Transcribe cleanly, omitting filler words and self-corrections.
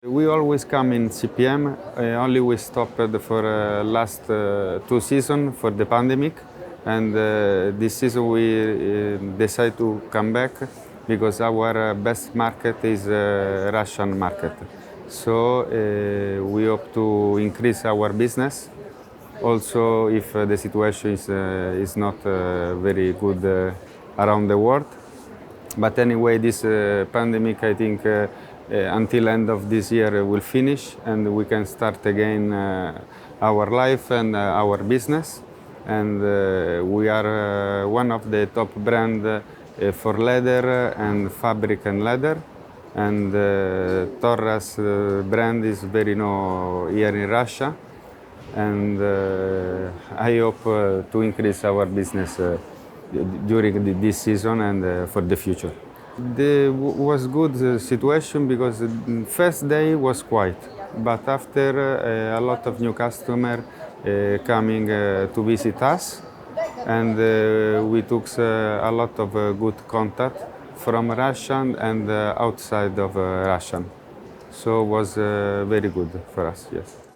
We always come in CPM, only we stopped for last 2 seasons for the pandemic, and this season we decide to come back because our best market is Russian market. So we hope to increase our business. Also, if the situation is not very good around the world. But anyway, this pandemic, I think, until end of this year will finish and we can start again our life and our business. And we are one of the top brand for leather and fabric and leather. And Torras brand is very known here in Russia. And I hope to increase our business during this season and for the future. There was good situation because the first day was quiet, but after a lot of new customers coming to visit us, and we took a lot of good contact from Russian and outside of Russian. So it was very good for us, yes.